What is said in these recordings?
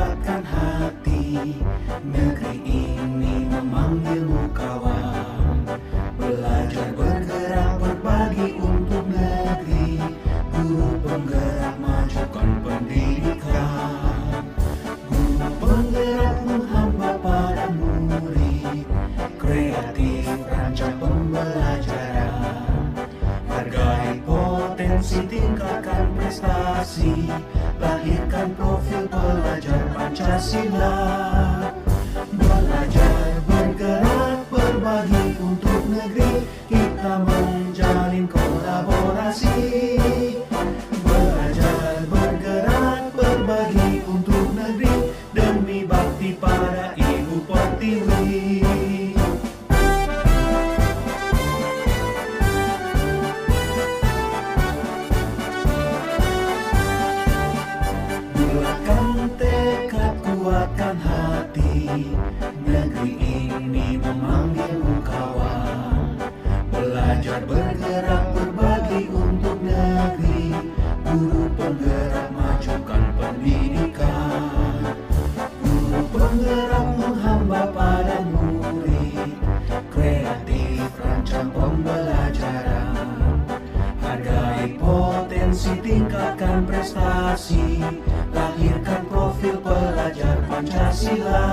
kuatkan hati. Negeri ini memanggilmu kawan. Belajar bergerak berbagi untuk negeri. Guru penggerak majukan pendidikan. Guru penggerak menghamba pada murid. Kreatif rancang pembelajaran. Hargai potensi, tingkatkan prestasi. Lahirkan profil pelajar Pancasila. Belajar bergerak berbagi untuk negeri. Kita menjalin kolaborasi. Belajar bergerak berbagi untuk negeri. Demi bakti pada Ibu Pertiwi. Bulatkan tekad, kuatkan hati. Negeri ini memanggilmu kawan. Belajar bergerak berbagi untuk negeri. Guru penggerak majukan pendidikan. Guru penggerak menghamba pada murid. Kreatif rancang pembelajaran. Hargai potensi, tingkatkan prestasi. Lahirkan profil pelajar Pancasila.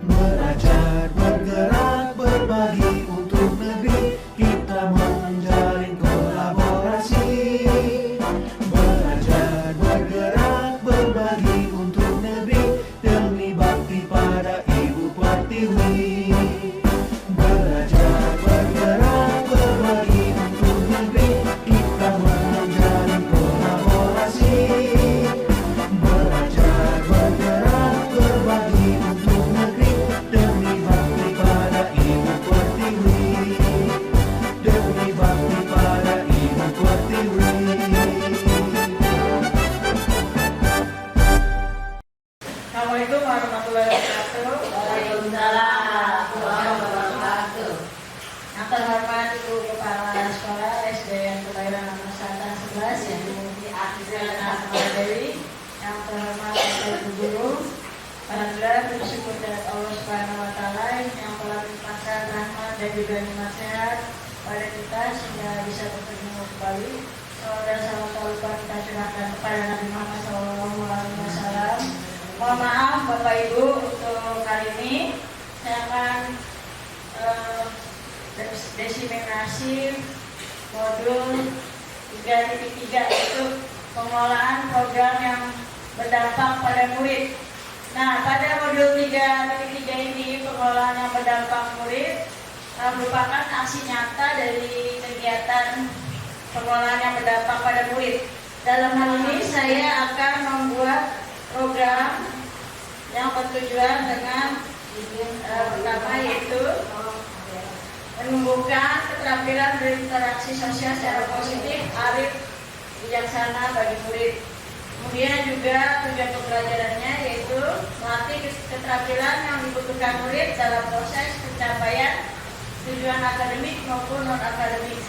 Belajar bergerak berbagi untuk negeri. Kita menjalin kolaborasi. Belajar bergerak berbagi untuk negeri. Demi bakti pada Ibu Pertiwi. Belajar bergerak berbagi untuk negeri. Kita menjalin kolaborasi. Belajar bergerak berbagi untuk negeri. Demi bakti pada Ibu Pertiwi. Demi bakti pada Ibu Pertiwi. Assalamualaikum warahmatullahi wabarakatuh. Waalaikumsalam warahmatullahi wabarakatuh. Yang terhormat Ibu Kepala Sekolah SDN Kebairan Nomor 11 yang dimuji Akhirat Asma Dewi. Yang terhormat Ibu Guru, alhamdulillah bersyukur kepada Allah Subhanahu wa taala yang telah melimpahkan rahmat dan juga nikmat sehat pada kita sehingga bisa bertemu kembali. Salam dan salam tak lupa kita curahkan kepada Nabi Muhammad SAW. Mohon maaf Bapak Ibu, untuk kali ini saya akan desiminasi modul 3.3 yaitu pengelolaan program yang berdampak pada murid. Nah, pada modul 3.3 ini pengelolaan yang berdampak murid merupakan aksi nyata dari kegiatan pengelolaan yang berdampak pada murid. Dalam hal ini saya akan membuat program yang bertujuan dengan pertama yaitu menumbuhkan keterampilan berinteraksi sosial secara positif, arif, bijaksana bagi murid. Kemudian juga tujuan pembelajarannya yaitu melatih keterampilan yang dibutuhkan murid dalam proses pencapaian tujuan akademik maupun non akademik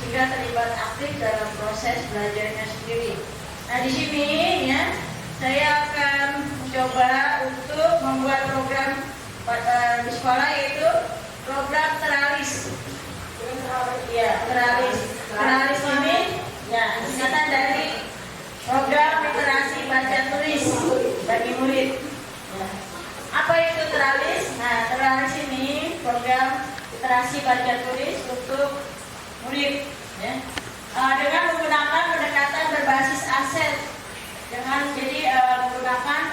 sehingga terlibat aktif dalam proses belajarnya sendiri. Nah, di sini ya saya akan mencoba untuk membuat program di sekolah yaitu program teralis. Ya, teralis ini ya singkatan dari program literasi baca tulis bagi murid. Ya. Apa itu teralis? Nah, teralis ini program literasi baca tulis untuk murid. Ya. Dengan menggunakan pendekatan berbasis aset, dengan menggunakan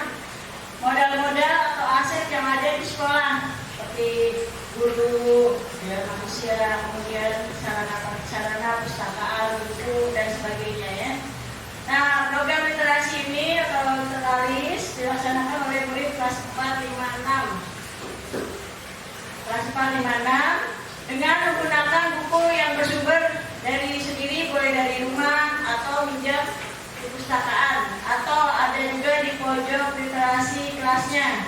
modal-modal atau aset yang ada di sekolah seperti guru, ya, manusia, kemudian sarana pustakaan, buku dan sebagainya ya. Nah, program literasi ini atau teralis dilaksanakan oleh murid kelas 4, 5, 6. Kelas 4, 5, 6 dengan menggunakan buku yang bersumber dari sendiri, boleh dari rumah atau minjam di pustakaan atau ada juga di pojok literasi kelasnya.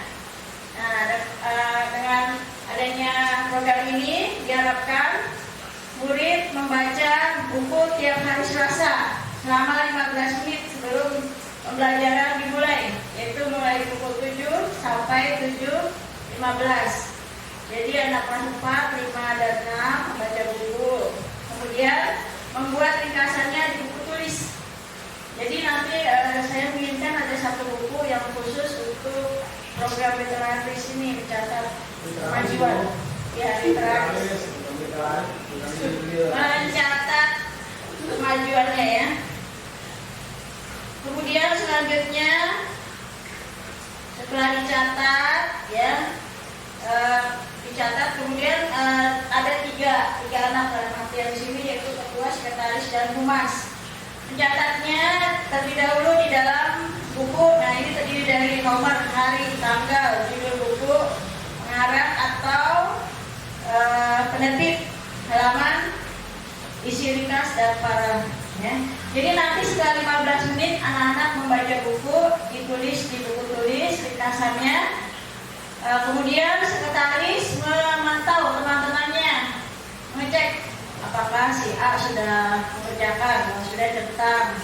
Nah, dengan adanya program ini diharapkan murid membaca buku tiap hari Selasa selama 15 menit sebelum pembelajaran dimulai, yaitu 15. Jadi anak kelas 4, 5, dan 6 membaca buku. Kemudian membuat ringkasannya di buku tulis. Jadi nanti saya menginginkan ada satu buku yang khusus untuk program literaris ini, mencatat kemajuan. Ya, literaris. Mencatat kemajuannya ya. Kemudian selanjutnya setelah dicatat ya, dicatat kemudian ada tiga anak dalam artian di sini, yaitu ketua, sekretaris, dan humas. Mencatatnya terlebih dahulu di dalam buku. Nah, ini terdiri dari nomor, hari, tanggal, judul buku, pengarang atau penerbit, halaman, isi ringkas, dan parah. Ya. Jadi nanti setelah 15 menit anak-anak membaca buku, ditulis di buku tulis ringkasannya. Kemudian sekretaris memantau teman-temannya, mengecek apakah si A sudah mengerjakan, sudah centang.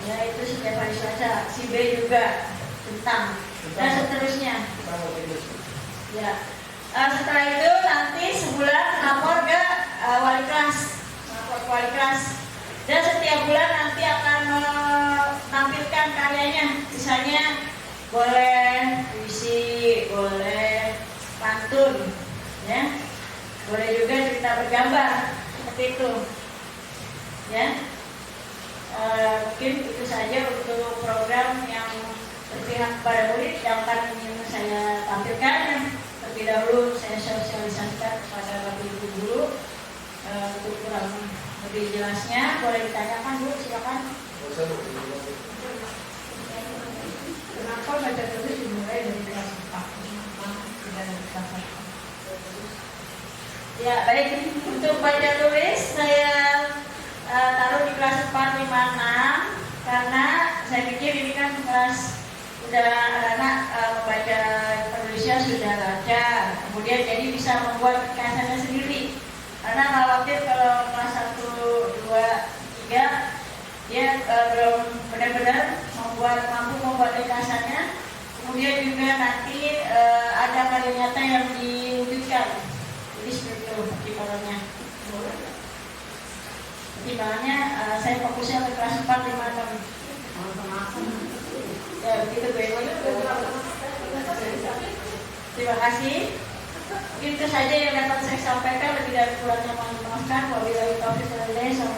Ya, itu setiap hari Selasa. Si B juga centang, dan seterusnya. Ya. Setelah itu nanti sebulan lapor ke wali kelas, lapor ke wali kelas. Dan setiap bulan nanti akan menampilkan karyanya. Misalnya boleh puisi, boleh pantun, ya, boleh juga cerita bergambar, seperti itu, ya. Mungkin itu saja untuk program yang berpihak pada murid yang akan ingin saya tampilkan. Terlebih dahulu saya sosialisasikan kepada bapak ibu guru untuk kurang lebih jelasnya. Boleh ditanyakan Bu, silakan. Kenapa baca tulis dimulai dari kelas 4? Ya, baik. Untuk baca tulis saya taruh di kelas 4, 5, 6 karena saya pikir ini kan kelas sudah anak membaca penulisnya sudah lancar. Kemudian jadi bisa membuat ringkasannya sendiri. Karena khawatir kalau kelas 1, 2, 3 dia belum benar-benar mampu membuat ringkasannya. Kemudian juga nanti ada karya nyata yang diwujudkan. Jadi seperti itu pertimbangannya. Pertimbangannya saya fokusnya ke kelas 4, 5, 6. Ya begitu Bu. Terima kasih. Mungkin itu saja yang dapat saya sampaikan. Lebih dari kurangnya mohon dimaafkan. Wabillahi taufiq wal hidayah.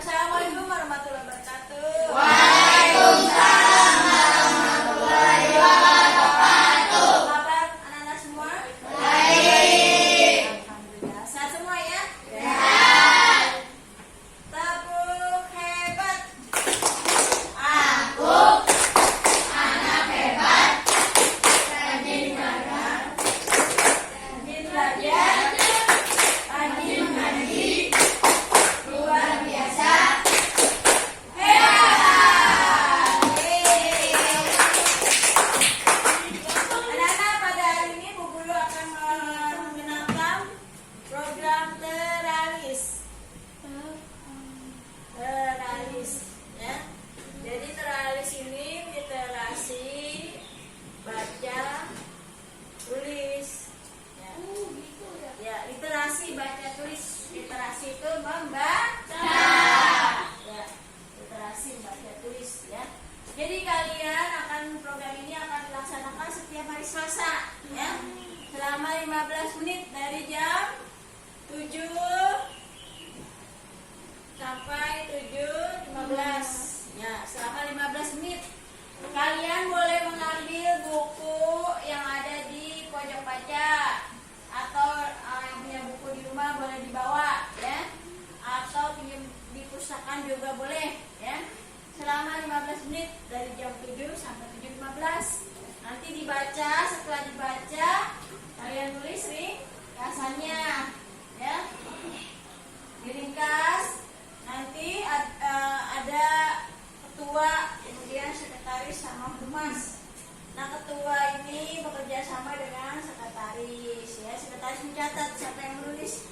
Assalamualaikum warahmatullahi wabarakatuh. Assalamualaikum warahmatullahi wabarakatuh. Waalaikumsalam warahmatullahi wabarakatuh. Kabar anak-anak semua? Baik. Alhamdulillah. Sehat semua ya? Sehat. Tabuk hebat. Aku anak hebat. Rajin belajar. Rajin belajar. Rajin ngaji. Luar biasa. Anak-anak, pada hari ini Bu Guru akan mengenalkan program Teralis. Teralis, ya. Jadi Teralis ini literasi baca tulis. Ya. Ya, literasi baca tulis. Literasi itu membaca. Ya, literasi baca tulis ya. Jadi kalian program ini akan dilaksanakan setiap hari Selasa ya. Selama 15 menit dari jam 7 sampai 7.15. Ya, selama 15 menit. Kalian boleh mengambil buku yang ada di pojok baca atau yang punya buku di rumah boleh dibawa ya. Atau pinjam di pustakaan juga boleh ya. Selama 15 menit dari jam 7 sampai 7.15. Nanti dibaca, setelah dibaca kalian tulis ringkasannya ya. Diringkas. Nanti ada ketua, kemudian sekretaris sama humas. Nah, ketua ini bekerja sama dengan sekretaris ya. Sekretaris mencatat siapa yang menulis.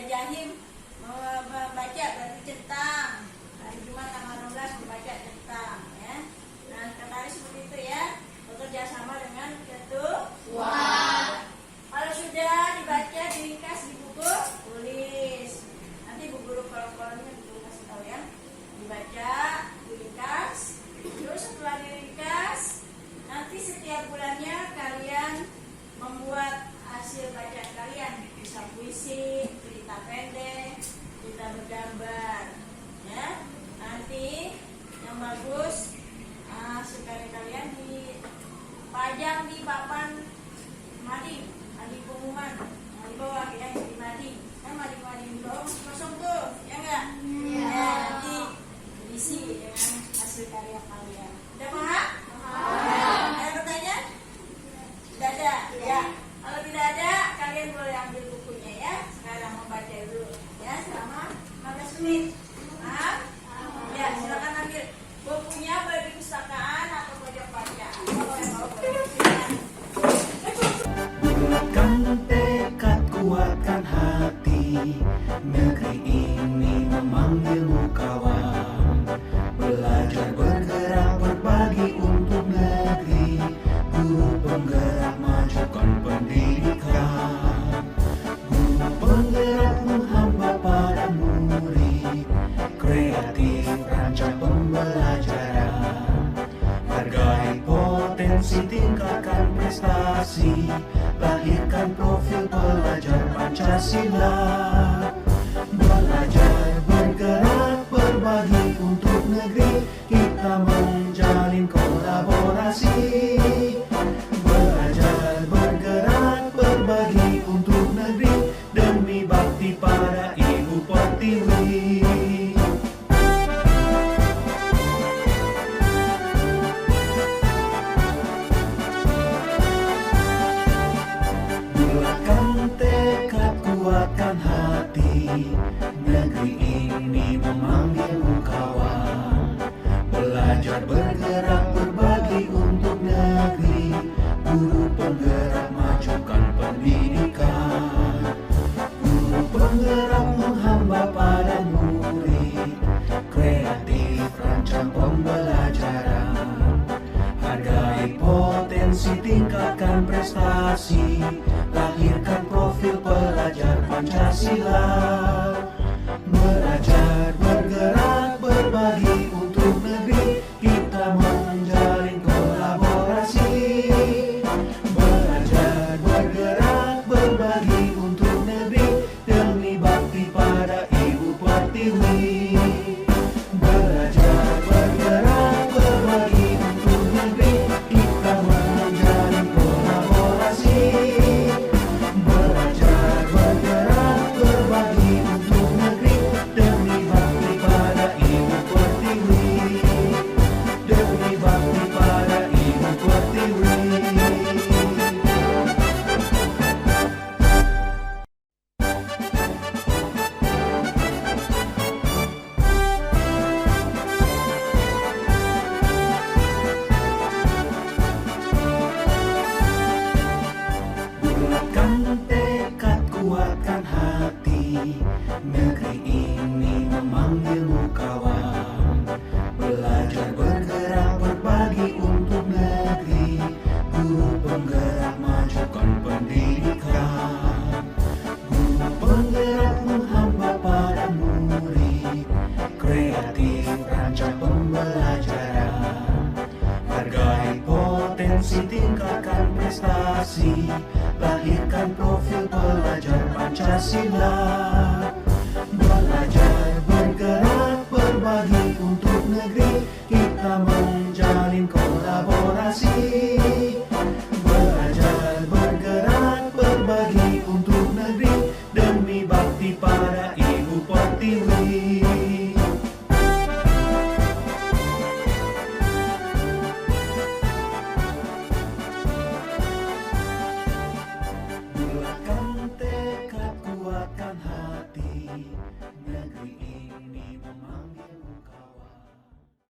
Jahim membaca berarti centang. Hari Jumat tanggal 16 membaca centang ya. Nah, kata seperti itu ya. Bekerja sama dengan ketua. Kalau sudah dibaca diringkas di buku tulis. Nanti Bu Guru kolom-kolomnya Bu Guru kasih tahu ya. Dibaca, diringkas. Terus setelah diringkas, nanti setiap bulannya kalian membuat hasil bacaan kalian, bisa puisi, cerita pendek, cerita bergambar, ya. Nanti yang bagus hasil karya kalian dipajang di papan mading, di pengumuman, di bawah ya, di mading. Kan mading-mading di bawah kosong tuh, ya enggak? Iya. Nanti diisi dengan hasil karya kalian. Udah paham? Ada pertanyaan? Tidak ada? Ya. Kalau tidak ada, kalian boleh ambil bukunya ya. Sekarang membaca dulu ya selama 15 menit. Paham? Ya, silakan ambil bukunya, boleh di pustakaan atau pojok baca. Kalau yang mau boleh. Silakan. Bulatkan tekad, kuatkan hati. Negeri ini memanggilmu kawan. Belajar bergerak berbagi untuk negeri. Guru penggerak majukan pendidikan. Guru penggerak menghamba pada murid. Kreatif rancang pembelajaran. Hargai potensi, tingkatkan prestasi. Lahirkan profil pelajar Pancasila. Belajar bergerak berbagi untuk negeri. Kita menjalin kolaborasi. Belajar bergerak berbagi untuk negeri. Demi bakti pada Ibu Pertiwi. Bulatkan tekad, kuatkan hati. Negeri ini memanggilmu kawan. Belajar bergerak berbagi untuk negeri. Guru penggerak majukan pendidikan. Guru penggerak menghamba pada murid. Kreatif rancang pembelajaran. Hargai potensi, tingkatkan prestasi. Lahirkan profil pelajar Pancasila. Belajar bergerak berbagi untuk negeri. Kita menjalin kolaborasi. Belajar bergerak berbagi untuk negeri. Demi bakti pada Ibu Pertiwi. Belajar bergerak berbagi untuk negeri. Kita menjalin kolaborasi. Belajar bergerak berbagi untuk negeri. Demi bakti pada Ibu Pertiwi. Demi bakti pada Ibu Pertiwi. Bulatkan tekad, kuatkan hati. Negeri ini memanggilmu kawan. Belajar bergerak berbagi untuk negeri. Guru penggerak majukan pendidikan. Guru penggerak menghamba pada murid. Kreatif rancang pembelajaran. Hargai potensi, tingkatkan prestasi. Lahirkan profil pelajar Pancasila. Belajar bergerak berbagi untuk negeri. Kita menjalin kolaborasi.